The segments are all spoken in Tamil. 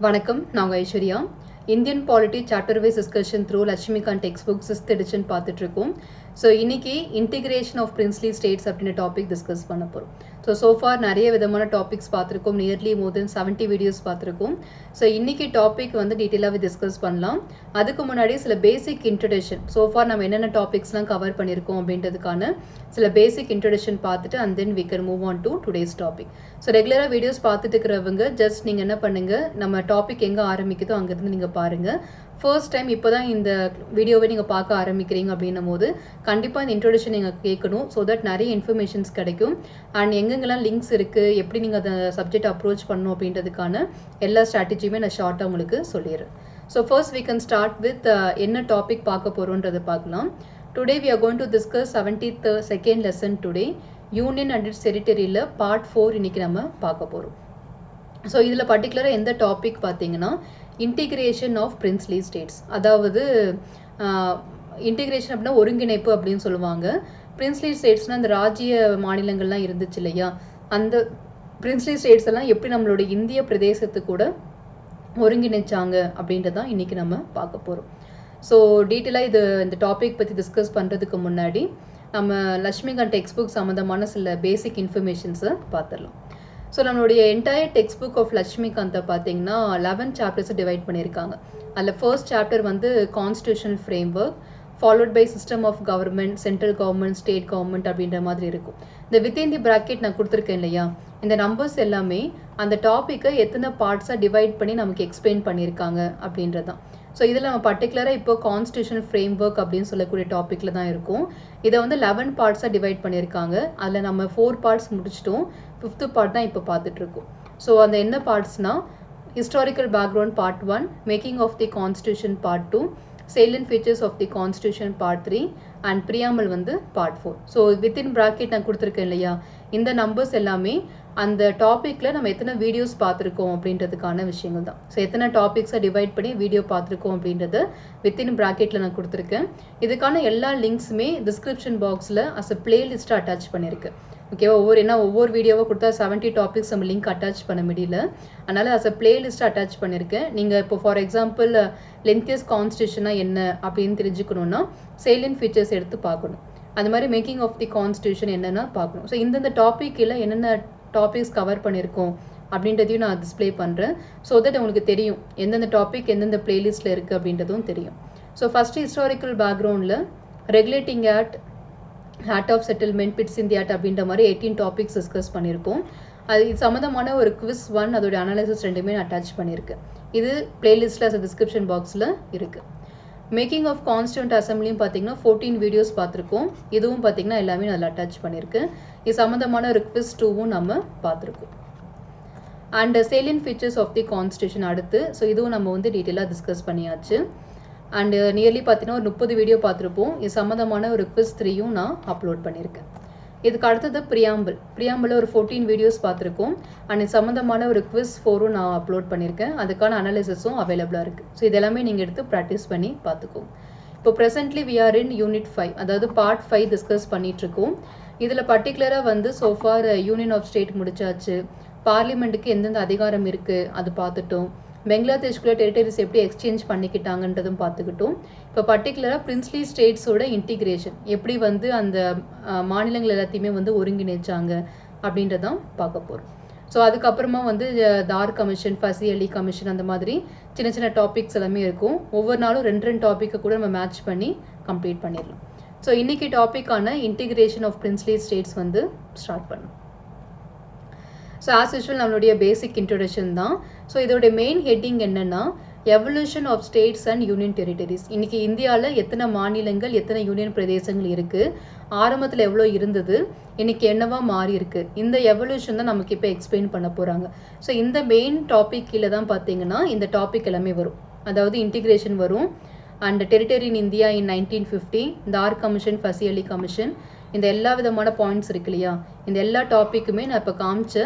வணக்கம், நான் Aishwarya. Indian polity chapter wise discussion through Laxmikanth text book 6th edition பார்த்துட்டு இருக்கோம். ஸோ இன்னைக்கு இன்டிகிரேஷன் ஆஃப் பிரின்ஸ்லி ஸ்டேட்ஸ் அப்படின்ற டாபிக் டிஸ்கஸ் பண்ண போகிறோம். ஸோ நிறைய விதமான டாபிக்ஸ் பார்த்துருக்கோம். நியர்லி மோர் தென் 70 வீடியோஸ் பார்த்துருக்கோம். ஸோ இன்னைக்கு டாபிக் வந்து டீட்டெயிலாகவே டிஸ்கஸ் பண்ணலாம். அதுக்கு முன்னாடி சில பேசிக் இன்ட்ரடக்ஷன், நம்ம என்னென்ன டாபிக்ஸ்லாம் கவர் பண்ணியிருக்கோம் அப்படின்றதுக்கான சில பேசிக் இன்ட்ரடக்ஷன் பார்த்துட்டு and then we can move on to today's topic. So ரெகுலராக வீடியோஸ் பார்த்துட்டு இருக்கிறவங்க ஜஸ்ட் நீங்கள் என்ன பண்ணுங்கள், நம்ம டாபிக் எங்கே ஆரம்பிக்குதோ அங்கேருந்து நீங்கள் பாருங்கள். ஃபர்ஸ்ட் டைம் இப்போ தான் இந்த வீடியோவை நீங்கள் பார்க்க ஆரம்பிக்கிறீங்க அப்படின்னும் போது கண்டிப்பாக இந்த இன்ட்ரோடக்ஷன் நீங்கள் கேட்கணும். ஸோ தட் நிறைய இன்ஃபர்மேஷன்ஸ் கிடைக்கும். அண்ட் எங்கெங்கெல்லாம் லிங்க்ஸ் இருக்குது, எப்படி நீங்கள் அந்த சப்ஜெக்ட் அப்ரோச் பண்ணணும் அப்படின்றதுக்கான எல்லா ஸ்ட்ராட்டஜியுமே நான் ஷார்ட்டாக உங்களுக்கு சொல்லிடுறேன். So first we can start with என்ன டாபிக் பார்க்க போகிறோன்றதை பார்க்கலாம். Today we are going to discuss 72nd lesson today, union and its டெரிட்டரியில் பார்ட் 4 இன்னைக்கு நம்ம பார்க்க போகிறோம். ஸோ இதில் பர்டிகுலராக எந்த டாபிக் பார்த்தீங்கன்னா இன்டிகிரேஷன் ஆஃப் பிரின்ஸ்லி ஸ்டேட்ஸ். அதாவது இன்டிகிரேஷன் அப்படின்னா ஒருங்கிணைப்பு அப்படின்னு சொல்லுவாங்க. பிரின்ஸ்லி ஸ்டேட்ஸ்னால் அந்த ராஜ்ய மாநிலங்கள்லாம் இருந்துச்சு இல்லையா, அந்த பிரின்ஸ்லி ஸ்டேட்ஸ் எல்லாம் எப்படி நம்மளுடைய இந்திய பிரதேசத்து கூட ஒருங்கிணைச்சாங்க அப்படின்றதான் இன்றைக்கி நம்ம பார்க்க போகிறோம். ஸோ டீட்டெயிலாக இந்த டாபிக் பற்றி டிஸ்கஸ் பண்ணுறதுக்கு முன்னாடி நம்ம லட்சுமிகாந்த் டெக்ஸ்ட் புக் சம்மந்தமான சில பேசிக் இன்ஃபர்மேஷன்ஸை பார்த்துடலாம். ஸோ நம்மளுடைய என்டையர் டெக்ஸ்ட் புக் ஆஃப் லட்சுமிகாந்தை பார்த்தீங்கன்னா 11 சாப்டர்ஸை டிவைட் பண்ணியிருக்காங்க. அதில் ஃபர்ஸ்ட் சாப்டர் வந்து constitutional framework, followed by system of government, central government, state government அப்படின்ற மாதிரி இருக்கும். இந்த வித்தின் தி பிராக்கெட் நான் கொடுத்துருக்கேன் இல்லையா, இந்த நம்பர்ஸ் எல்லாமே அந்த டாப்பிக்கை எத்தனை பார்ட்ஸாக டிவைட் பண்ணி நமக்கு எக்ஸ்பிளைன் பண்ணியிருக்காங்க அப்படின்றதான். ஸோ இதில் நம்ம பர்டிகுலராக இப்போ கான்ஸ்டியூஷனல் ஃப்ரேம்வொர்க் அப்படின்னு சொல்லக்கூடிய டாப்பிக்கில் தான் இருக்கும். இதை வந்து 11 பார்ட்ஸாக டிவைட் பண்ணியிருக்காங்க. அதில் நம்ம 4 பார்ட்ஸ் முடிச்சிட்டோம். 5th பார்ட் தான் இப்போ பார்த்துட்ருக்கோம். ஸோ அந்த என்ன பார்ட்ஸ்னால் historical background part 1, making of the constitution part 2, salient features of the constitution part 3 and preamble வந்து part 4. ஸோ வித்தின் ப்ராக்கெட் நான் கொடுத்துருக்கேன் இல்லையா, இந்த நம்பர்ஸ் எல்லாமே அந்த டாப்பிக்கில் நம்ம எத்தனை வீடியோஸ் பார்த்துருக்கோம் அப்படின்றதுக்கான விஷயங்கள் தான். ஸோ எத்தனை டாபிக்ஸை டிவைட் பண்ணி வீடியோ பார்த்துருக்கோம் அப்படின்றத வித்தின் ப்ராக்கெட்டில் நான் கொடுத்துருக்கேன். இதுக்கான எல்லா லிங்க்ஸுமே டிஸ்கிரிப்ஷன் பாக்ஸில் அஸ் அ பிளேலிஸ்ட்டாக அட்டாச் பண்ணியிருக்கேன். ஓகேவா, ஒவ்வொரு வீடியோவை கொடுத்தா 70 டாபிக்ஸ் நம்ம லிங்க் அட்டாச் பண்ண முடியல. அதனால் அஸ் அ பிளேலிஸ்ட் அட்டாச் பண்ணியிருக்கேன். நீங்கள் இப்போ ஃபார் எக்ஸாம்பிள் லென்த்தியஸ்ட் கான்ஸ்டியூஷனாக என்ன அப்படின்னு தெரிஞ்சுக்கணுன்னா salient ஃபீச்சர்ஸ் எடுத்து பார்க்கணும். அது மாதிரி மேக்கிங் ஆஃப் தி கான்ஸ்டியூஷன் என்னென்னா பார்க்கணும். ஸோ இந்தந்த டாப்பிக்கில் என்னென்ன டாபிக்ஸ் கவர் பண்ணியிருக்கோம் அப்படின்றதையும் நான் டிஸ்பிளே பண்ணுறேன். ஸோ தட் உங்களுக்கு தெரியும் எந்தெந்த டாபிக் எந்தெந்த பிளேலிஸ்ட்டில் இருக்குது அப்படின்றதும் தெரியும். ஸோ ஃபஸ்ட்டு ஹிஸ்டாரிக்கல் பேக்ரவுண்டில் regulating act of settlement, Pitt's in the act அப்படின்ற மாதிரி 18 டாபிக்ஸ் டிஸ்கஸ் பண்ணியிருக்கோம். அது சம்மந்தமான ஒரு குவிஸ் 1, அதோட அனாலிசிஸ் ரெண்டுமே நான் அட்டாச் பண்ணியிருக்கேன். இது பிளேலிஸ்ட்டில் டிஸ்கிரிப்ஷன் பாக்ஸில் இருக்குது. மேக்கிங் ஆஃப் கான்ஸ்டியூண்ட் அசம்பிளியும் பார்த்தீங்கன்னா 14 வீடியோஸ் பார்த்துருக்கோம். இதுவும் பார்த்தீங்கன்னா எல்லாமே அதில் அட்டாச் பண்ணியிருக்கேன். இது சம்மந்தமான ஒரு குவிஸ் 2வும் நம்ம பார்த்துருக்கோம். And salient features of the constitution அடுத்து. ஸோ இதுவும் நம்ம வந்து டீட்டெயிலாக டிஸ்கஸ் பண்ணியாச்சு. அண்டு நியர்லி பார்த்தீங்கன்னா ஒரு 30 வீடியோ பார்த்துருப்போம். இது சம்மந்தமான ஒரு குவிஸ் 3யும் நான் அப்லோட் பண்ணியிருக்கேன். இதுக்கு அடுத்தது ப்ரியாம்பிள் ஒரு 14 வீடியோஸ் பார்த்துருக்கோம். அண்ட் இது சம்மந்தமான ஒரு குவிஸ் 4ம் நான் அப்லோட் பண்ணியிருக்கேன். அதுக்கான அனாலிசிஸும் அவைலபிளாக இருக்குது. ஸோ இதெல்லாமே நீங்கள் எடுத்து ப்ராக்டிஸ் பண்ணி பார்த்துக்கோங்க. இப்போ presently we are in unit 5, அதாவது பார்ட் 5 டிஸ்கஸ் பண்ணிகிட்ருக்கோம். இதில் பர்டிகுலராக வந்து சோஃபார் யூனியன் ஆஃப் ஸ்டேட் முடிச்சாச்சு, பார்லிமெண்ட்டுக்கு எந்தெந்த அதிகாரம் இருக்குது அது பார்த்துட்டோம், பங்களாதேஷ்குள்ள டெரிட்டரிஸ் எப்படி எக்ஸ்சேஞ்ச் பண்ணிக்கிட்டாங்கன்றதும் பார்த்துக்கிட்டோம். இப்போ பர்டிகுலராக பிரின்ஸ்லி ஸ்டேட்ஸோட இன்டிகிரேஷன் எப்படி வந்து அந்த மாநிலங்கள் எல்லாத்தையுமே வந்து ஒருங்கிணைச்சாங்க அப்படின்றதான் பார்க்க போகிறோம். ஸோ அதுக்கப்புறமா வந்து தார் கமிஷன், ஃபசி அலி கமிஷன், அந்த மாதிரி சின்ன சின்ன டாபிக்ஸ் எல்லாமே இருக்கும். ஒவ்வொரு நாளும் 2 டாப்பிக்கை கூட நம்ம மேட்ச் பண்ணி கம்ப்ளீட் பண்ணிடலாம். ஸோ இன்றைக்கி டாப்பிக்கான இன்டிகிரேஷன் ஆஃப் பிரின்ஸ்லி ஸ்டேட்ஸ் வந்து ஸ்டார்ட் பண்ணணும். ஸோ ஆஸ் யூஷுவல் நம்மளுடைய பேசிக் இன்ட்ரொடக்ஷன் தான். ஸோ இதோட மெயின் ஹெட்டிங் என்னென்னா evolution of states and union territories. இன்றைக்கி இந்தியாவில் எத்தனை மாநிலங்கள், எத்தனை யூனியன் பிரதேசங்கள் இருக்குது, ஆரம்பத்தில் எவ்வளோ இருந்தது, இன்றைக்கி என்னவா மாறி இருக்குது, இந்த எவல்யூஷன் தான் நமக்கு இப்போ எக்ஸ்பிளைன் பண்ண போகிறாங்க. ஸோ இந்த மெயின் டாபிக் கீழே தான் பார்த்தீங்கன்னா இந்த டாபிக் எல்லாமே வரும். அதாவது இன்டிகிரேஷன் வரும், and territory in India in 1950, தார் கமிஷன், ஃபசி அலி கமிஷன், இந்த எல்லா விதமான பாயிண்ட்ஸ் இருக்கு இல்லையா, இந்த எல்லா டாப்பிக்குமே நான் இப்போ காமிச்ச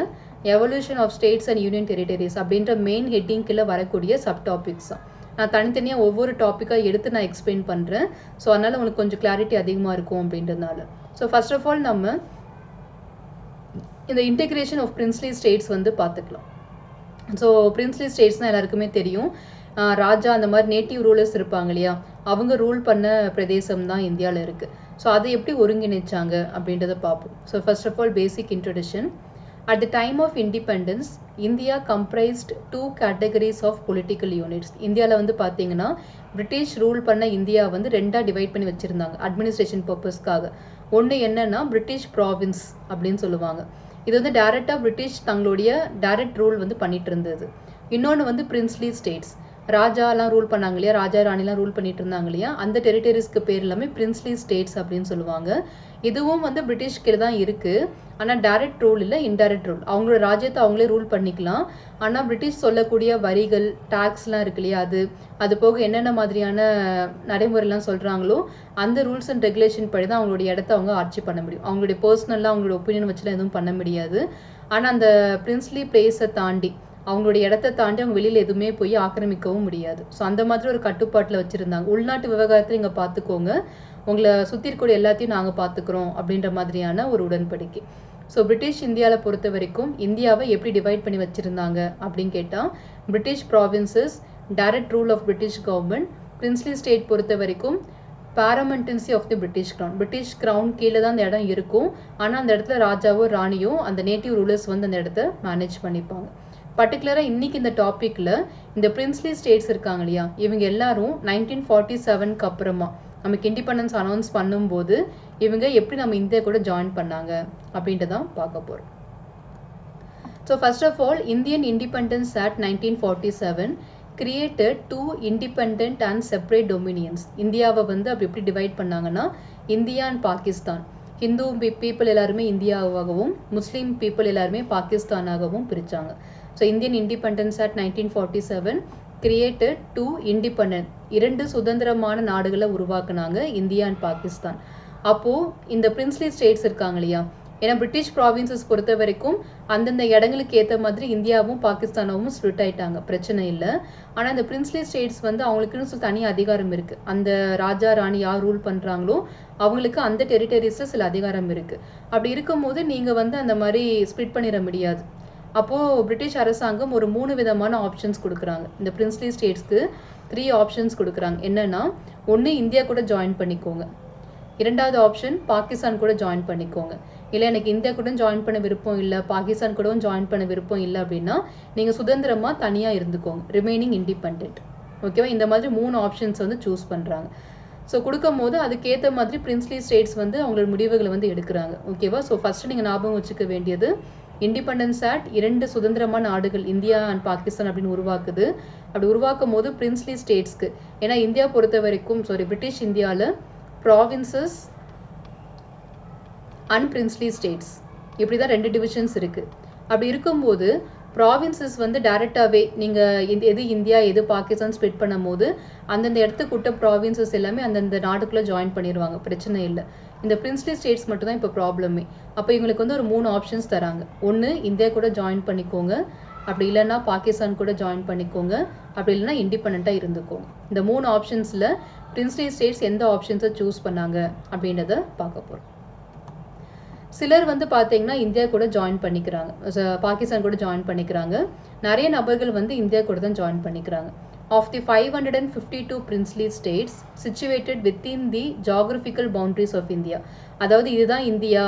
evolution of states and union territories அப்படின்ற மெயின் ஹெட்டிங்கில் வரக்கூடிய சப் டாபிக்ஸ் தான். நான் தனித்தனியாக ஒவ்வொரு டாப்பிக்காக எடுத்து நான் எக்ஸ்பிளைன் பண்ணுறேன். ஸோ அதனால் உங்களுக்கு கொஞ்சம் கிளாரிட்டி அதிகமாக இருக்கும் அப்படின்றதுனால. ஸோ ஃபர்ஸ்ட் ஆஃப் ஆல் நம்ம இந்த இன்டெகிரேஷன் ஆஃப் பிரின்ஸ்லி ஸ்டேட்ஸ் வந்து பார்த்துக்கலாம். ஸோ பிரின்ஸ்லி ஸ்டேட்ஸ்னால் எல்லாருக்குமே தெரியும். ராஜா அந்த மாதிரி நேட்டிவ் ரூலர்ஸ் இருப்பாங்க இல்லையா, அவங்க ரூல் பண்ண பிரதேசம் தான் இந்தியாவில் இருக்குது. ஸோ அதை எப்படி ஒருங்கிணைச்சாங்க அப்படின்றத பார்ப்போம். So first of all basic introduction. At the time of independence, India comprised two categories of political units. இந்தியாவில் வந்து பார்த்தீங்கன்னா பிரிட்டிஷ் ரூல் பண்ண இந்தியா வந்து ரெண்டாக டிவைட் பண்ணி வச்சுருந்தாங்க அட்மினிஸ்ட்ரேஷன் பர்பஸ்க்காக. ஒன்று என்னன்னா பிரிட்டிஷ் ப்ராவின்ஸ் அப்படின்னு சொல்லுவாங்க. இது வந்து டைரெக்டாக பிரிட்டிஷ் தங்களுடைய டைரக்ட் ரூல் வந்து பண்ணிட்டு இருந்தது. இன்னொன்று வந்து பிரின்ஸ்லி ஸ்டேட்ஸ், ராஜாலாம் ரூல் பண்ணாங்க இல்லையா, ராஜா ராணிலாம் ரூல் பண்ணிட்டு இருந்தாங்க இல்லையா, அந்த டெரிட்டரிஸ்க்கு பேர் எல்லாமே பிரின்ஸ்லி ஸ்டேட்ஸ் அப்படின்னு சொல்லுவாங்க. இதுவும் வந்து பிரிட்டிஷ் கீழே தான் இருக்குது. ஆனால் டைரக்ட் ரூல் இல்லை, இன்டைரக்ட் ரூல். அவங்களோட ராஜ்யத்தை அவங்களே ரூல் பண்ணிக்கலாம். ஆனால் பிரிட்டிஷ் சொல்லக்கூடிய வரிகள் டாக்ஸ்லாம் இருக்கு இல்லையா, அது போக என்னென்ன மாதிரியான நடைமுறைலாம் சொல்கிறாங்களோ அந்த ரூல்ஸ் அண்ட் ரெகுலேஷன் படி தான் அவங்களுடைய இடத்த அவங்க ஆட்சி பண்ண முடியும். அவங்களுடைய பர்சனலாக அவங்களோட ஒப்பீனியன் வச்சுலாம் எதுவும் பண்ண முடியாது. ஆனால் அந்த பிரின்ஸ்லி பிளேஸை தாண்டி அவங்களுடைய இடத்த தாண்டி அவங்க வெளியில் எதுவுமே போய் ஆக்கிரமிக்கவும் முடியாது. ஸோ அந்த மாதிரி ஒரு கட்டுப்பாட்டில் வச்சுருந்தாங்க. உள்நாட்டு விவகாரத்தில் இங்கே பார்த்துக்கோங்க, உங்களை சுற்றி இருக்கக்கூடிய எல்லாத்தையும் நாங்கள் பார்த்துக்குறோம் அப்படின்ற மாதிரியான ஒரு உடன்படிக்கை. ஸோ பிரிட்டிஷ் இந்தியாவில் பொறுத்த வரைக்கும் இந்தியாவை எப்படி டிவைட் பண்ணி வச்சுருந்தாங்க அப்படின்னு கேட்டால், British provinces, direct rule of British government. Princely state பொறுத்த வரைக்கும் paramountcy of the British crown. British crown கீழே தான் அந்த இடம் இருக்கும். ஆனால் அந்த இடத்துல ராஜாவோ ராணியோ அந்த நேட்டிவ் ரூலர்ஸ் வந்து அந்த இடத்த மேனேஜ் பண்ணிப்பாங்க. பர்டிகுலராக இன்றைக்கி இந்த டாப்பிக்கில் இந்த பிரின்ஸ்லி ஸ்டேட்ஸ் இருக்காங்க இல்லையா, இவங்க எல்லாரும் 1947க்கு அப்புறமா நமக்கு இண்டிபெண்டன்ஸ் அனௌன்ஸ் பண்ணும்போது இவங்க எப்படி நம்ம இந்தியா கூட ஜாயின் பண்ணாங்க அப்படின்ட்டு தான் பார்க்க போகிறோம். So first of all, Indian independence act 1947 created 2 independent and separate dominions. இந்தியாவை வந்து அப்படி எப்படி டிவைட் பண்ணாங்கன்னா, India and Pakistan. Hindu people எல்லாருமே இந்தியாவாகவும் முஸ்லீம் பீப்புள் எல்லாருமே பாகிஸ்தானாகவும் பிரித்தாங்க. So Indian independence act 1947 created 2 independent, 2 சுதந்திரமான நாடுகளை உருவாக்குனாங்க, இந்தியா அண்ட் பாகிஸ்தான். அப்போது இந்த பிரின்ஸ்லி ஸ்டேட்ஸ் இருக்காங்க இல்லையா, ஏன்னா பிரிட்டிஷ் ப்ராவின்சஸ் பொறுத்த வரைக்கும் அந்தந்த இடங்களுக்கு ஏற்ற மாதிரி இந்தியாவும் பாகிஸ்தானாவும் ஸ்ப்ளிட் ஆயிட்டாங்க, பிரச்சனை இல்லை. ஆனால் இந்த பிரின்ஸ்லி ஸ்டேட்ஸ் வந்து அவங்களுக்குன்னு சொல்லி தனி அதிகாரம் இருக்குது. அந்த ராஜா ராணி யார் ரூல் பண்ணுறாங்களோ அவங்களுக்கு அந்த டெரிட்டரிஸில் சில அதிகாரம் இருக்குது. அப்படி இருக்கும்போது நீங்கள் வந்து அந்த மாதிரி ஸ்ப்ளிட் பண்ணிட முடியாது. அப்போது பிரிட்டிஷ் அரசாங்கம் ஒரு 3 விதமான ஆப்ஷன்ஸ் கொடுக்குறாங்க. இந்த பிரின்ஸ்லி ஸ்டேட்ஸ்க்கு 3 ஆப்ஷன்ஸ் கொடுக்குறாங்க. என்னென்னா, ஒன்று இந்தியா கூட ஜாயின் பண்ணிக்கோங்க, இரண்டாவது ஆப்ஷன் பாகிஸ்தான் கூட ஜாயின் பண்ணிக்கோங்க, இல்லை எனக்கு இந்தியா கூட ஜாயின் பண்ண விருப்பம் இல்லை, பாகிஸ்தான் கூடவும் ஜாயின் பண்ண விருப்பம் இல்லை அப்படின்னா நீங்கள் சுதந்திரமாக தனியாக இருந்துக்கோங்க, ரிமைனிங் இண்டிபெண்ட். ஓகேவா? இந்த மாதிரி 3 ஆப்ஷன்ஸ் வந்து சூஸ் பண்ணுறாங்க. ஸோ கொடுக்கும் போது அதுக்கேற்ற மாதிரி பிரின்ஸ்லி ஸ்டேட்ஸ் வந்து அவங்களோட முடிவுகளை வந்து எடுக்கிறாங்க. ஓகேவா? ஸோ ஃபஸ்ட்டு நீங்கள் ஞாபகம் வச்சுக்க வேண்டியது, இண்டிபெண்டன்ஸ் ஆக்ட் 2 சுதந்திரமான நாடுகள் இந்தியா அண்ட் பாகிஸ்தான் அப்படின்னு உருவாக்குது. அப்படி உருவாக்கும் போது பிரின்ஸ்லி ஸ்டேட்ஸ்க்கு, ஏன்னா இந்தியா பொறுத்த வரைக்கும் பிரிட்டிஷ் இந்தியாவில் ப்ராவின்சஸ் அண்ட் பிரின்ஸ்லி ஸ்டேட்ஸ் இப்படி தான் 2 டிவிஷன்ஸ் இருக்குது. அப்படி இருக்கும்போது ப்ராவின்சஸ் வந்து டைரெக்டாகவே நீங்கள் எது இந்தியா எது பாகிஸ்தான் ஸ்ப்ளிட் பண்ணும் போது அந்தந்த இடத்துக்கு கூட்ட ப்ராவின்சஸ் எல்லாமே அந்தந்த நாடுக்குள்ளே ஜாயின் பண்ணிடுவாங்க, பிரச்சனை இல்லை. இந்த பிரின்ஸ்லி ஸ்டேட்ஸ் மட்டும் தான் இப்போ ப்ராப்ளமே. அப்போ இவங்களுக்கு வந்து ஒரு 3 ஆப்ஷன்ஸ் தராங்க. ஒன்று இந்தியா கூட ஜாயின் பண்ணிக்கோங்க, அப்படி இல்லைன்னா பாகிஸ்தான் கூட ஜாயின் பண்ணிக்கோங்க, அப்படி இல்லைன்னா இண்டிபெண்ட்டாக இருந்துக்கோங்க. இந்த 3 ஆப்ஷன்ஸில் பிரின்ஸ்லி ஸ்டேட்ஸ் எந்த ஆப்ஷன்ஸை சூஸ் பண்ணாங்க அப்படின்றத பார்க்க போகிறோம். சிலர் வந்து பார்த்தீங்கன்னா இந்தியா கூட ஜாயின் பண்ணிக்கிறாங்க, பாகிஸ்தான் கூட ஜாயின் பண்ணிக்கிறாங்க. நிறைய நபர்கள் வந்து இந்தியா கூட தான் ஜாயின் பண்ணிக்கிறாங்க. Of the 552 princely states situated within the geographical boundaries of India, அதாவது இதுதான் இந்தியா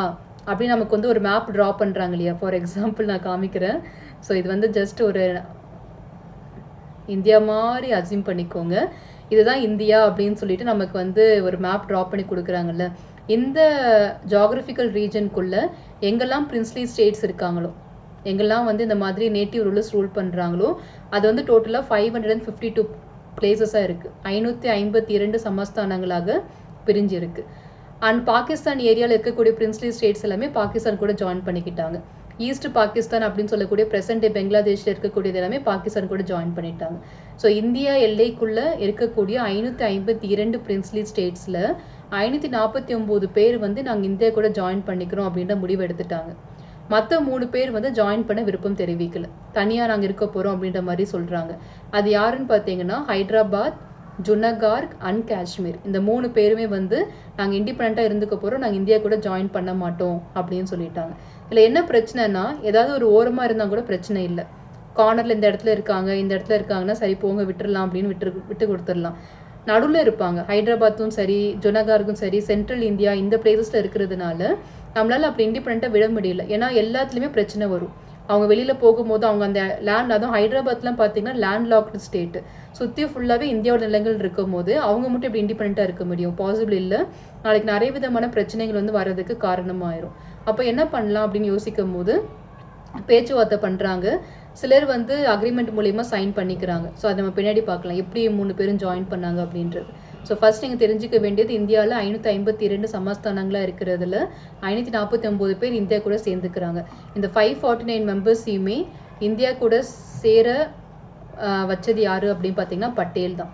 அப்படி நமக்கு வந்து ஒரு மேப் ட்ரா பண்ணுறாங்க இல்லையா. ஃபார் எக்ஸாம்பிள் நான் காமிக்கிறேன். ஸோ இது வந்து ஜஸ்ட் ஒரு இந்தியா மாதிரி அசியூம் பண்ணிக்கோங்க. இதுதான் இந்தியா அப்படின்னு சொல்லிட்டு நமக்கு வந்து ஒரு மேப் ட்ரா பண்ணி கொடுக்குறாங்கல்ல. இந்த ஜாகிரபிக்கல் ரீஜனுக்குள்ளே எங்கெல்லாம் பிரின்ஸ்லி ஸ்டேட்ஸ் இருக்காங்களோ, எங்கெல்லாம் வந்து இந்த மாதிரி நேட்டிவ் ரூலர்ஸ் ரூல் பண்ணுறாங்களோ அது வந்து டோட்டலாக 552 பிளேசஸாக இருக்குது. 552 சமஸ்தானங்களாக பிரிஞ்சு இருக்குது. அண்ட் பாகிஸ்தான் ஏரியாவில் இருக்கக்கூடிய பிரின்ஸ்லி ஸ்டேட்ஸ் எல்லாமே பாகிஸ்தான் கூட ஜாயின் பண்ணிக்கிட்டாங்க. ஈஸ்ட் பாகிஸ்தான் அப்படின்னு சொல்லக்கூடிய ப்ரெசென்ட் டே பெங்களாதேஷில் இருக்கக்கூடியது எல்லாமே பாகிஸ்தான் கூட ஜாயின் பண்ணிட்டாங்க. ஸோ இந்தியா எல்லைக்குள்ளே இருக்கக்கூடிய 552 பிரின்ஸ்லி ஸ்டேட்ஸில் 549 பேர் வந்து நாங்கள் இந்தியா கூட ஜாயின் பண்ணிக்கிறோம் அப்படின்ற முடிவு எடுத்துட்டாங்க. மற்ற 3 பேர் வந்து ஜாயின் பண்ண விருப்பம் தெரிவிக்கல, தனியாக நாங்கள் இருக்க போகிறோம் அப்படின்ற மாதிரி சொல்கிறாங்க. அது யாருன்னு பார்த்தீங்கன்னா ஹைதராபாத், ஜுனகார்க் அண்ட் காஷ்மீர். இந்த 3 பேருமே வந்து நாங்கள் இண்டிபெண்ட்டாக இருந்துக்க போகிறோம், நாங்கள் இந்தியா கூட ஜாயின் பண்ண மாட்டோம் அப்படின்னு சொல்லிட்டாங்க. இதில் என்ன பிரச்சனைனா, ஏதாவது ஒரு ஓரமாக இருந்தால் கூட பிரச்சனை இல்லை, கார்னரில் இந்த இடத்துல இருக்காங்கன்னா சரி போங்க விட்டுறலாம் அப்படின்னு விட்டு கொடுத்துடலாம். நடுவில் இருப்பாங்க. ஹைதராபாத்தும் சரி, ஜுனாகருக்கும் சரி, சென்ட்ரல் இந்தியா இந்த பிளேசஸில் இருக்கிறதுனால நம்மளால் அப்படி இண்டிபெண்ட்டாக விட முடியல. ஏன்னா எல்லாத்துலேயுமே பிரச்சனை வரும். அவங்க வெளியில் போகும்போது அவங்க அந்த லேண்ட், அதுவும் ஹைதராபாத்லாம் பார்த்தீங்கன்னா லேண்ட் லாக்டு ஸ்டேட்டு, சுற்றி ஃபுல்லாகவே இந்தியாவோட நிலங்கள் இருக்கும் போது அவங்க மட்டும் இப்படி இண்டிபெண்ட்டாக இருக்க முடியும்? பாசிபிள் இல்லை. நாளைக்கு நிறைய விதமான பிரச்சனைகள் வந்து வர்றதுக்கு காரணமாயிரும். அப்போ என்ன பண்ணலாம் அப்படின்னு யோசிக்கும் போது பேச்சுவார்த்தை பண்ணுறாங்க. சிலர் வந்து அக்ரிமெண்ட் மூலிமா சைன் பண்ணிக்கிறாங்க. ஸோ அதை நம்ம பின்னாடி பார்க்கலாம் எப்படி 3 பேரும் ஜாயின் பண்ணாங்க அப்படின்றது. ஸோ ஃபர்ஸ்ட் நீங்கள் தெரிஞ்சுக்க வேண்டியது, இந்தியாவில் 552 சமஸ்தானங்களாக இருக்கிறதுல 549 பேர் இந்தியா கூட சேர்ந்துக்கிறாங்க. இந்த 549 மெம்பர்ஸையுமே இந்தியா கூட சேர வச்சது யார் அப்படின்னு பார்த்தீங்கன்னா பட்டேல் தான்.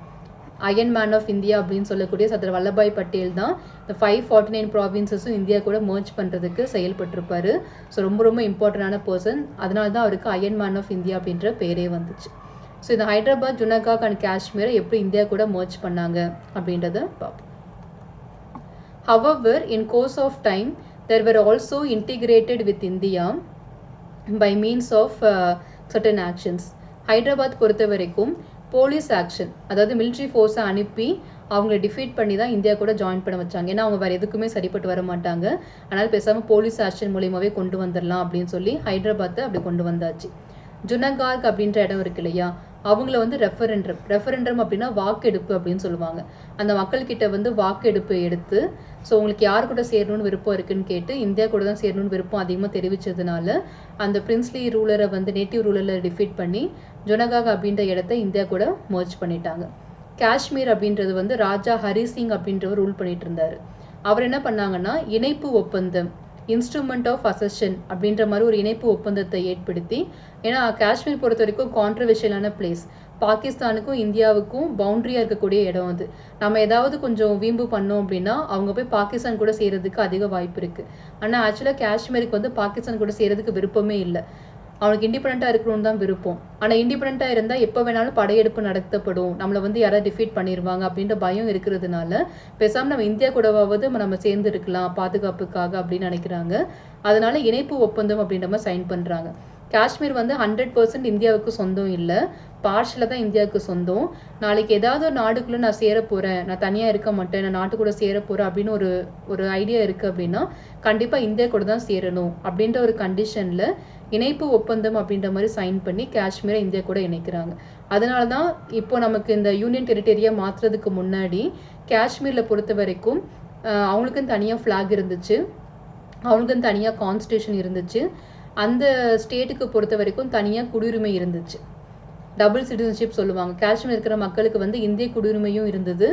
அயன் மேன் ஆஃப் இந்தியா அப்படின்னு சொல்லக்கூடிய சர்தார் வல்லபாய் பட்டேல் தான் இந்த 549 ப்ராவின்சஸும் இந்தியா கூட மர்ஜ் பண்ணுறதுக்கு செயல்பட்டிருப்பாரு. ஸோ ரொம்ப ரொம்ப இம்பார்ட்டண்டான பர்சன். அதனால தான் அவருக்கு அயன் மேன் ஆஃப் இந்தியா அப்படின்ற பேரே வந்துச்சு. ஸோ இந்த ஹைதராபாத், ஜுனாகத் அண்ட் காஷ்மீரை எப்படி இந்தியா கூட மர்ஜ் பண்ணாங்க அப்படின்றத பார்ப்போம். However, in course of time, there were also integrated with India by means of certain actions. Hyderabad பொறுத்த வரைக்கும் போலீஸ் ஆக்ஷன், அதாவது மிலிட்ரி ஃபோர்ஸை அனுப்பி அவங்களை டிஃபீட் பண்ணி தான் இந்தியா கூட ஜாயின் பண்ண வச்சாங்க. ஏன்னா அவங்க வேறு எதுக்குமே சரிப்பட்டு வர மாட்டாங்க. அதனால் பேசாமல் போலீஸ் ஆக்ஷன் மூலியமாகவே கொண்டு வந்துடலாம் அப்படின்னு சொல்லி ஹைதராபாத்தை அப்படி கொண்டு வந்தாச்சு. ஜுனாகத் அப்படின்ற இடம் இருக்கு இல்லையா, அவங்கள வந்து ரெஃபரண்டம் அப்படின்னா வாக்கெடுப்பு அப்படின்னு சொல்லுவாங்க. அந்த மக்கள்கிட்ட வந்து வாக்கெடுப்பு எடுத்து, ஸோ உங்களுக்கு யார் கூட சேரணும்னு விருப்பம் இருக்குன்னு கேட்டு இந்தியா கூட தான் சேரணும்னு விருப்பம் அதிகமாக தெரிவித்ததுனால அந்த பிரின்ஸ்லி ரூலரை வந்து நேட்டிவ் ரூலரில் டிஃபீட் பண்ணி ஜுனாகத் அப்படின்ற இடத்த இந்தியா கூட மர்ஜ் பண்ணிட்டாங்க. காஷ்மீர் அப்படின்றது வந்து ராஜா ஹரி சிங் அப்படின்றவர் ரூல் பண்ணிட்டு இருந்தார். அவர் என்ன பண்ணாங்கன்னா இணைப்பு ஒப்பந்தம், இன்ஸ்ட்ருமெண்ட் ஆஃப் அசஷன் அப்படின்ற மாதிரி ஒரு இணைப்பு ஒப்பந்தத்தை ஏற்படுத்தி, ஏன்னா காஷ்மீர் பொறுத்த வரைக்கும் கான்ட்ரவர்ஷியலான பிளேஸ், பாகிஸ்தானுக்கும் இந்தியாவுக்கும் பவுண்டரியாக இருக்கக்கூடிய இடம் அது. நம்ம ஏதாவது கொஞ்சம் வீம்பு பண்ணோம் அப்படின்னா அவங்க போய் பாகிஸ்தான் கூட சேர்றதுக்கு அதிக வாய்ப்பு இருக்குது. ஆனால் ஆக்சுவலாக காஷ்மீருக்கு வந்து பாகிஸ்தான் கூட சேர்றதுக்கு விருப்பமே இல்லை. அவனுக்கு இண்டிபெண்ட்டாக இருக்கணும்னு தான் விருப்பம். ஆனால் இண்டிபெண்ட்டாக இருந்தால் எப்போ வேணாலும் படையெடுப்பு நடத்தப்படும், நம்மளை வந்து யாராவது டிஃபீட் பண்ணிடுவாங்க அப்படின்ற பயம் இருக்கிறதுனால பேசாமல் நம்ம இந்தியா கூடவாவது நம்ம சேர்ந்து இருக்கலாம் பாதுகாப்புக்காக அப்படின்னு நினைக்கிறாங்க. அதனால இணைப்பு ஒப்பந்தம் அப்படின்ற மாதிரி சைன் பண்ணுறாங்க. காஷ்மீர் வந்து 100% இந்தியாவுக்கு சொந்தம் இல்லை, பார்ஷில் தான் இந்தியாவுக்கு சொந்தம். நாளைக்கு ஏதாவது ஒரு நாடுக்குள்ளே நான் சேர போகிறேன், நான் தனியாக இருக்க மாட்டேன், நான் நாட்டு கூட சேர போகிறேன் அப்படின்னு ஒரு ஐடியா இருக்குது அப்படின்னா கண்டிப்பாக இந்தியா கூட தான் சேரணும் அப்படின்ற ஒரு கண்டிஷனில் இணைப்பு ஒப்பந்தம் அப்படின்ற மாதிரி சைன் பண்ணி காஷ்மீரை இந்தியா கூட இணைக்கிறாங்க. அதனால தான் இப்போ நமக்கு இந்த யூனியன் டெரிட்டரியாக மாற்றுறதுக்கு முன்னாடி காஷ்மீரில் பொறுத்த வரைக்கும் அவங்களுக்குன்னு தனியாக ஃப்ளாக் இருந்துச்சு, அவங்களுக்குன்னு தனியாக கான்ஸ்டியூஷன் இருந்துச்சு, அந்த ஸ்டேட்டுக்கு பொறுத்த வரைக்கும் தனியாக குடியுரிமை இருந்துச்சு. டபுள் சிட்டிசன்ஷிப் சொல்லுவாங்க. காஷ்மீர் இருக்கிற மக்களுக்கு வந்து இந்திய குடியுரிமையும் இருந்தது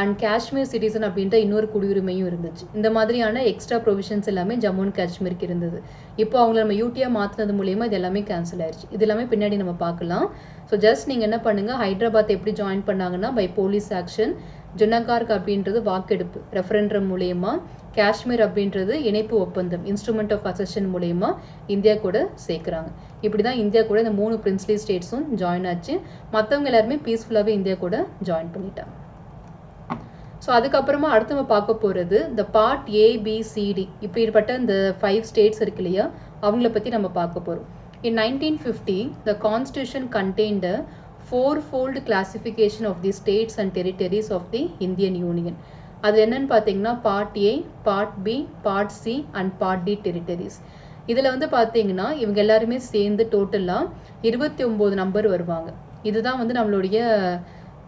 அண்ட் காஷ்மீர் சிட்டிசன் அப்படின்ற இன்னொரு குடியுரிமையும் இருந்துச்சு. இந்த மாதிரியான எக்ஸ்ட்ரா ப்ரொவிஷன்ஸ் எல்லாமே ஜம்மு அண்ட் காஷ்மீருக்கு இருந்தது. இப்போ அவங்கள நம்ம யூடியாக மாற்றினது மூலியமாக இது எல்லாமே கேன்சல் ஆயிடுச்சு. இது எல்லாமே பின்னாடி நம்ம பார்க்கலாம். ஸோ ஜஸ்ட் நீங்கள் என்ன பண்ணுங்கள், ஹைதராபாத் எப்படி ஜாயின் பண்ணாங்கன்னா பை போலீஸ் ஆக்ஷன், ஜுனாகத் அப்படின்றது வாக்கெடுப்பு ரெஃபரண்டம் மூலயமா, காஷ்மீர் அப்படின்றது இணைப்பு ஒப்பந்தம் இன்ஸ்ட்ருமெண்ட் ஆஃப் அசஷன் மூலயமா இந்தியா கூட சேர்க்குறாங்க. இப்படி தான் இந்தியா கூட இந்த 3 பிரின்ஸ்லி ஸ்டேட்ஸும் ஜாயின் ஆச்சு. மற்றவங்க எல்லாருமே பீஸ்ஃபுல்லாகவே இந்தியா கூட ஜாயின் பண்ணிட்டாங்க. ஸோ அதுக்கப்புறமா அடுத்து நம்ம பார்க்க போகிறது இந்த பார்ட் ABCD, இப்படிப்பட்ட இந்த 5 ஸ்டேட்ஸ் இருக்கு இல்லையா, அவங்கள பற்றி நம்ம பார்க்க போகிறோம். In 1950, the constitution contained a 4-fold classification of the states and territories of the Indian Union. அது என்னன்னு பார்த்தீங்கன்னா part A, part B, part C and part D territories. இதில் வந்து பார்த்தீங்கன்னா இவங்க எல்லாருமே சேர்ந்து டோட்டலாக 29 நம்பர் வருவாங்க. இதுதான் வந்து நம்மளுடைய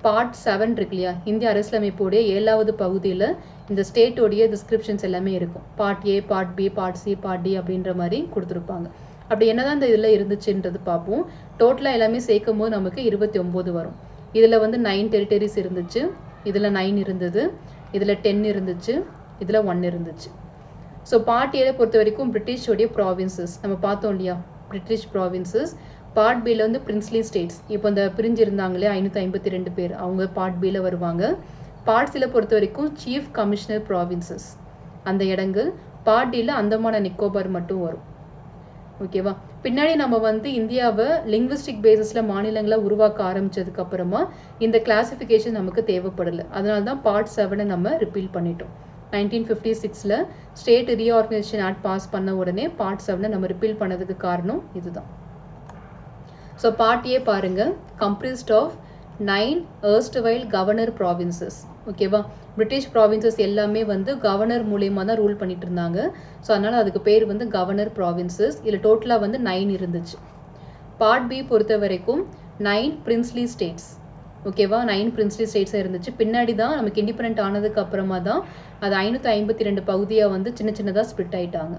பார்ட் 7 இருக்கு இல்லையா, இந்திய அரசியலமைப்புடைய 7வது பகுதியில் இந்த ஸ்டேட்டோடைய டிஸ்கிரிப்ஷன்ஸ் எல்லாமே இருக்கும். Part A, part B, part C, part D அப்படின்ற மாதிரி கொடுத்துருப்பாங்க. அப்படி என்னதான் இந்த இதில் இருந்துச்சுன்றது பார்ப்போம். டோட்டலாக எல்லாமே சேர்க்கும் போது நமக்கு 29 வரும். இதில் வந்து 9 டெரிட்டரிஸ் இருந்துச்சு, இதில் 9 இருந்தது, இதில் 10 இருந்துச்சு, இதில் 1 இருந்துச்சு. ஸோ பார்ட் ஏல பொறுத்த வரைக்கும் பிரிட்டிஷோடைய ப்ராவின்சஸ் நம்ம பார்த்தோம் இல்லையா, பிரிட்டிஷ் ப்ராவின்சஸ். பார்ட் பியில் வந்து பிரின்ஸ்லி ஸ்டேட்ஸ், இப்போ இந்த பிரிஞ்சு இருந்தாங்களே 552 பேர், அவங்க பார்ட் பியில் வருவாங்க. பார்ட் சில பொறுத்த வரைக்கும் சீஃப் கமிஷனர் ப்ராவின்சஸ் அந்த இடங்கள். பார்ட் டியில் அந்தமான நிக்கோபார் மட்டும் வரும். ஓகேவா. பின்னாடி நம்ம வந்து இந்தியாவை லிங்குவிஸ்டிக் பேசிஸில் மாநிலங்களை உருவாக்க ஆரம்பித்ததுக்கு அப்புறமா இந்த கிளாசிஃபிகேஷன் நமக்கு தேவைப்படலை. அதனால தான் பார்ட் 7 நம்ம ரிப்பீல் பண்ணிட்டோம். 1956 ஸ்டேட் ரீஆர்கனைசேஷன் ஆக்ட் பாஸ் பண்ண உடனே பார்ட் 7 நம்ம ரிப்பீல் பண்ணதுக்கு காரணம் இதுதான். ஸோ பார்ட் ஏ பாருங்க, கம்ப்ரிஸ்ட் ஆஃப் 9 erstwhile கவர்னர் ப்ராவின்சஸ். ஓகேவா, பிரிட்டிஷ் ப்ராவின்சஸ் எல்லாமே வந்து கவர்னர் மூலியமாக தான் ரூல் பண்ணிட்டு இருந்தாங்க. ஸோ அதனால் அதுக்கு பேர் வந்து கவர்னர் ப்ராவின்சஸ். இதில் டோட்டலாக வந்து 9 இருந்துச்சு. பார்ட் பி பொறுத்த வரைக்கும் 9 பிரின்ஸ்லி ஸ்டேட்ஸ். ஓகேவா, 9 பிரின்ஸ்லி ஸ்டேட்ஸாக இருந்துச்சு. பின்னாடி தான் நமக்கு இண்டிபெண்ட் ஆனதுக்கு அப்புறமா தான் அது 552 பகுதியாக வந்து சின்ன சின்னதாக ஸ்ப்ளிட் ஆகிட்டாங்க.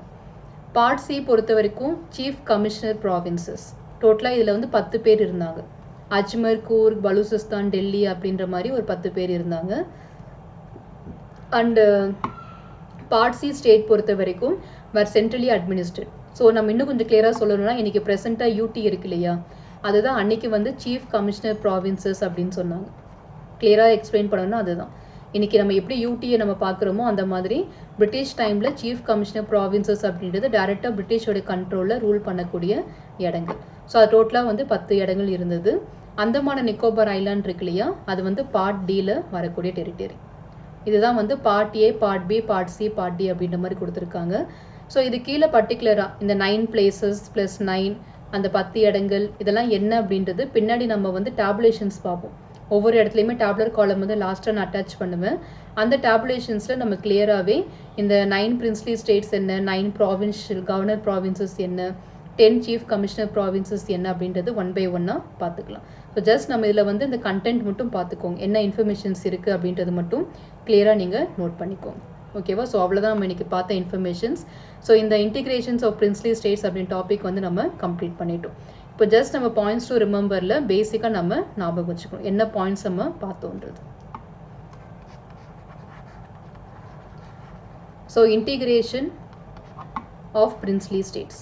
பார்ட் சி பொறுத்த வரைக்கும் சீஃப் கமிஷனர் ப்ராவின்சஸ். டோட்டலாக இதில் வந்து 10 பேர் இருந்தாங்க. அஜ்மர், கூர்க், பலூசிஸ்தான், டெல்லி அப்படின்ற மாதிரி ஒரு 10 பேர் இருந்தாங்க. அண்டு பார்ட் சி ஸ்டேட் பொறுத்த வரைக்கும் வேர் சென்ட்ரலி அட்மினிஸ்ட்ரேட். ஸோ நம்ம இன்னும் கொஞ்சம் கிளியராக சொல்லணும்னா, இன்றைக்கி ப்ரெசென்ட்டாக யூடி இருக்கு இல்லையா, அதுதான் அன்றைக்கி வந்து சீஃப் கமிஷனர் ப்ராவின்சஸ் அப்படின்னு சொன்னாங்க. கிளியராக எக்ஸ்பிளைன் பண்ணணும்னா அதுதான். இன்றைக்கி நம்ம எப்படி யூடியை நம்ம பார்க்குறோமோ அந்த மாதிரி பிரிட்டிஷ் டைமில் சீஃப் கமிஷனர் ப்ராவின்சஸ் அப்படின்றது டேரெக்டாக பிரிட்டிஷோட கண்ட்ரோலில் ரூல் பண்ணக்கூடிய இடங்கள். ஸோ அது டோட்டலாக வந்து 10 இடங்கள் இருந்தது. அந்தமான நிக்கோபார் ஐலாண்ட் இருக்கு இல்லையா, அது வந்து பார்ட் டியில் வரக்கூடிய டெரிட்டரி. இதுதான் வந்து part A, part B, part C, part D அப்படின்ற மாதிரி கொடுத்துருக்காங்க. ஸோ இது கீழே பர்டிகுலராக இந்த 9 பிளேசஸ் ப்ளஸ் 9 அந்த 10 இடங்கள் இதெல்லாம் என்ன அப்படின்றது பின்னாடி நம்ம வந்து டேபுலேஷன்ஸ் பார்ப்போம். ஒவ்வொரு இடத்துலையுமே டேப்லர் காலம் வந்து லாஸ்ட்டாக நான் அட்டாச் பண்ணுவேன். அந்த டேபுலேஷன்ஸில் நம்ம கிளியராகவே இந்த 9 பிரின்ஸ்லி ஸ்டேட்ஸ் என்ன, 9 ப்ராவின்ஷியல் கவர்னர் ப்ராவின்சஸ் என்ன, 10 சீஃப் கமிஷனர் ப்ராவின்சஸ் என்ன அப்படின்றது 1 by 1 பார்த்துக்கலாம். ஸோ ஜஸ்ட் நம்ம இதில் வந்து இந்த கண்டென்ட் மட்டும் பார்த்துக்கோங்க, என்ன இன்ஃபர்மேஷன்ஸ் இருக்குது அப்படின்றது மட்டும் கிளியராக நீங்கள் நோட் பண்ணிக்கோங்க. ஓகேவா, ஸோ அவ்வளோதான் நம்ம இன்றைக்கி பார்த்த இன்ஃபர்மேஷன்ஸ். ஸோ இந்த இன்டிகிரேஷன்ஸ் ஆஃப் பிரின்ஸ்லி ஸ்டேட்ஸ் அப்படின்னு டாபிக் வந்து நம்ம கம்ப்ளீட் பண்ணிட்டோம். இப்போ ஜஸ்ட் நம்ம பாயிண்ட்ஸ் டு ரிமெம்பரில் பேசிக்காக நம்ம ஞாபகம் வச்சுக்கணும் என்ன பாயிண்ட்ஸ் நம்ம பார்த்தோன்றது. So integration of princely states.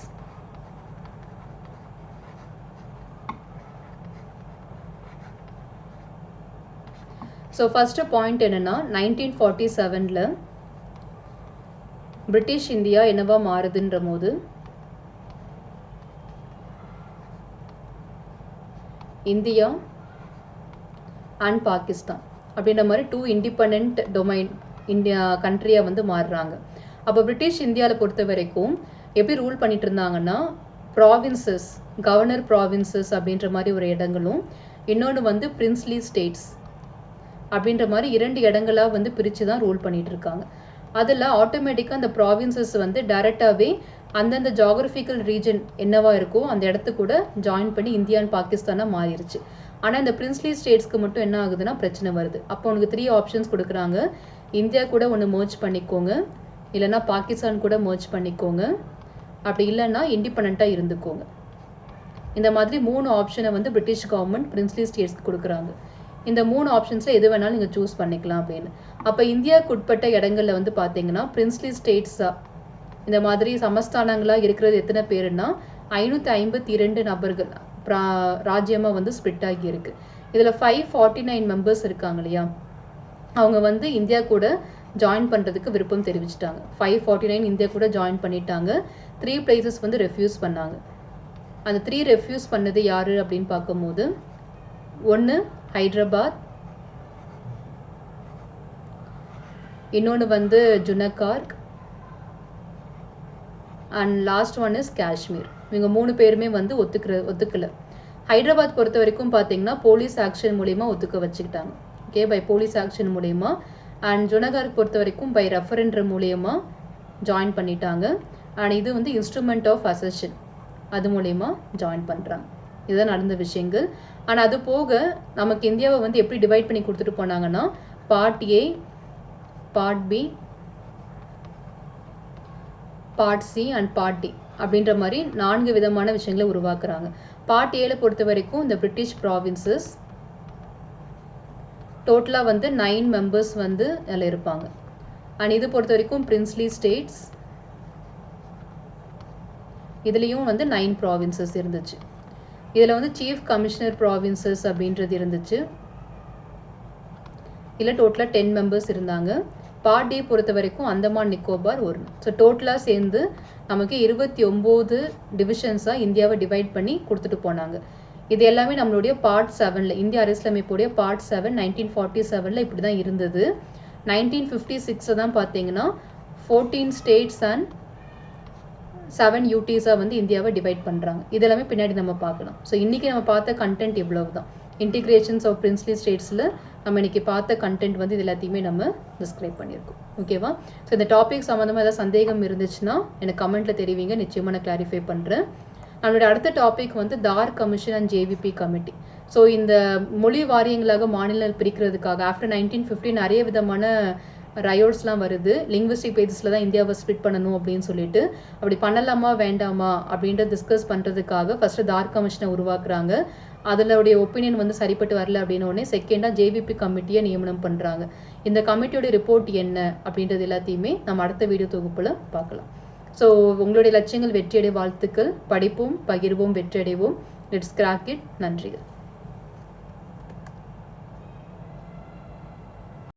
So first point என்னென்னா, 1947 பிரிட்டிஷ் இந்தியா என்னவா மாறுதுன்ற போது இந்தியா அண்ட் பாகிஸ்தான் அப்படின்ற மாதிரி 2 இண்டிபெண்ட் டொமைன் இந்தியா கண்ட்ரியாக வந்து மாறுறாங்க. அப்போ பிரிட்டிஷ் இந்தியாவில் பொறுத்த வரைக்கும் எப்படி ரூல் பண்ணிட்டு இருந்தாங்கன்னா, ப்ராவின்சஸ், கவர்னர் ப்ராவின்சஸ் அப்படின்ற மாதிரி ஒரு இடங்களும், இன்னொன்று வந்து பிரின்ஸ்லி ஸ்டேட்ஸ் அப்படின்ற மாதிரி 2 இடங்களாக வந்து பிரித்து தான் ரூல் பண்ணிட்டு இருக்காங்க. அதில் ஆட்டோமேட்டிக்காக அந்த ப்ராவின்சஸ் வந்து டைரெக்டாகவே அந்தந்த ஜாகிரபிக்கல் ரீஜன் என்னவா இருக்கோ அந்த இடத்து கூட ஜாயின் பண்ணி இந்தியா அண்ட் பாகிஸ்தானாக மாறிடுச்சு. ஆனால் இந்த பிரின்ஸ்லி ஸ்டேட்ஸ்க்கு மட்டும் என்ன ஆகுதுன்னா பிரச்சனை வருது. அப்போ உனக்கு 3 ஆப்ஷன்ஸ் கொடுக்குறாங்க. இந்தியா கூட ஒன்று மர்ஜ் பண்ணிக்கோங்க, இல்லைனா பாகிஸ்தான் கூட மர்ஜ் பண்ணிக்கோங்க, அப்படி இல்லைன்னா இண்டிபெண்ட்டாக இருந்துக்கோங்க. இந்த மாதிரி 3 ஆப்ஷனை வந்து பிரிட்டிஷ் கவர்மெண்ட் பிரின்ஸ்லி ஸ்டேட்ஸ்க்கு கொடுக்குறாங்க. இந்த 3 ஆப்ஷன்ஸில் எது வேணாலும் நீங்கள் சூஸ் பண்ணிக்கலாம் அப்படின்னு. அப்போ இந்தியாவுக்கு உட்பட்ட இடங்களில் வந்து பார்த்தீங்கன்னா பிரின்ஸ்லி ஸ்டேட்ஸாக இந்த மாதிரி சமஸ்தானங்களாக இருக்கிறது எத்தனை பேருன்னா 552 நபர்கள் ராஜ்யமாக வந்து ஸ்ப்ளிட் ஆகி இருக்கு. இதில் 549 மெம்பர்ஸ் இருக்காங்க இல்லையா, அவங்க வந்து இந்தியா கூட ஜாயின் பண்ணுறதுக்கு விருப்பம் தெரிவிச்சிட்டாங்க. 549 இந்தியா கூட ஜாயின் பண்ணிட்டாங்க. 3 பிளேசஸ் வந்து ரெஃப்யூஸ் பண்ணாங்க. அந்த 3 ரெஃப்யூஸ் பண்ணது யார் அப்படின்னு பார்க்கும்போது, ஒன்று ஹைதராபாத், இன்னொன்று வந்து Junagarh, and last one is Kashmir. இவங்க 3 பேருமே வந்து ஒத்துக்கல. ஹைதராபாத் பொறுத்த வரைக்கும் பார்த்தீங்கன்னா போலீஸ் ஆக்ஷன் மூலயமா ஒத்துக்க வச்சுக்கிட்டாங்க. ஓகே, பை போலீஸ் ஆக்ஷன் மூலயமா. அண்ட் ஜுனகார்க் பொறுத்த வரைக்கும் பை ரெஃபரண்டர் மூலயமா ஜாயின் பண்ணிட்டாங்க. அண்ட் இது வந்து இன்ஸ்ட்ருமெண்ட் ஆஃப் அசெஷன் அது மூலயமா ஜாயின் பண்ணுறாங்க. இதுதான் நடந்த விஷயங்கள். ஆனால் அது போக நமக்கு இந்தியாவை வந்து எப்படி டிவைட் பண்ணி கொடுத்துட்டு போனாங்கன்னா, part A, part B, part C and part D அப்படின்ற மாதிரி 4 விதமான விஷயங்களை உருவாக்குறாங்க. பார்ட் ஏல பொறுத்த வரைக்கும் இந்த பிரிட்டிஷ் ப்ராவின்சஸ் டோட்டலாக வந்து 9 மெம்பர்ஸ் வந்து அதில் இருப்பாங்க. அண்ட் இது பொறுத்த வரைக்கும் பிரின்ஸ்லி ஸ்டேட்ஸ், இதுலேயும் வந்து 9 ப்ராவின்சஸ் இருந்துச்சு. இதில் வந்து சீஃப் கமிஷனர் ப்ராவின்சஸ் அப்படின்றது இருந்துச்சு. இதில் டோட்டலாக 10 மெம்பர்ஸ் இருந்தாங்க. பார்ட் டி பொறுத்த வரைக்கும் அந்தமான் நிக்கோபார் 1. ஸோ டோட்டலாக சேர்ந்து நமக்கு 29 டிவிஷன்ஸாக இந்தியாவை டிவைட் பண்ணி கொடுத்துட்டு போனாங்க. இது எல்லாமே நம்மளுடைய பார்ட் 7ல், இந்திய அரசியலமைப்புடைய பார்ட் 7 1947 இப்படி தான் இருந்தது. 1956 தான் பார்த்தீங்கன்னா 14 ஸ்டேட்ஸ் அண்ட் 7 யூடிஸாக வந்து இந்தியாவை டிவைட் பண்ணுறாங்க. இதெல்லாமே பின்னாடி நம்ம பார்க்கலாம். ஸோ இன்றைக்கி நம்ம பார்த்த கண்டென்ட் இவ்வளவு தான். இன்டிகிரேஷன்ஸ் ஆஃப் பிரின்ஸ்லி ஸ்டேட்ஸில் நம்ம இன்றைக்கி பார்த்த கண்டென்ட் வந்து இது எல்லாத்தையுமே நம்ம டிஸ்கிரைப் பண்ணியிருக்கோம். ஓகேவா? ஸோ இந்த டாபிக் சம்மந்தமாக ஏதாவது சந்தேகம் இருந்துச்சுன்னா எனக்கு கமெண்ட்டில் தெரிவிங்க, நிச்சயமாக நான் கிளாரிஃபை பண்ணுறேன். நம்மளோட அடுத்த டாபிக் வந்து தார் commission and JVP committee. So இந்த மொழி வாரியங்களாக மாநிலம் பிரிக்கிறதுக்காக ஆஃப்டர் 1950 நிறைய விதமான ரயோட்ஸ்லாம் வருது. லிங்குவிஸ்டிக் பேஜஸில் தான் இந்தியாவை ஸ்ப்ளிட் பண்ணணும் அப்படின்னு சொல்லிட்டு, அப்படி பண்ணலாமா வேண்டாமா அப்படின்றத டிஸ்கஸ் பண்ணுறதுக்காக ஃபஸ்ட்டு தார் கமிஷனை உருவாக்குறாங்க. அதனுடைய ஒப்பீனியன் வந்து சரிப்பட்டு வரல அப்படின்னோடனே செகண்டாக ஜேவிபி கமிட்டியை நியமனம் பண்ணுறாங்க. இந்த கமிட்டியோட ரிப்போர்ட் என்ன அப்படின்றது எல்லாத்தையுமே நம்ம அடுத்த வீடியோ தொகுப்பில் பார்க்கலாம். ஸோ உங்களுடைய லட்சியங்கள் வெற்றியடைய வாழ்த்துக்கள். படிப்போம், பகிர்வோம், வெற்றியடைவோம். Let's crack it. நன்றிகள்.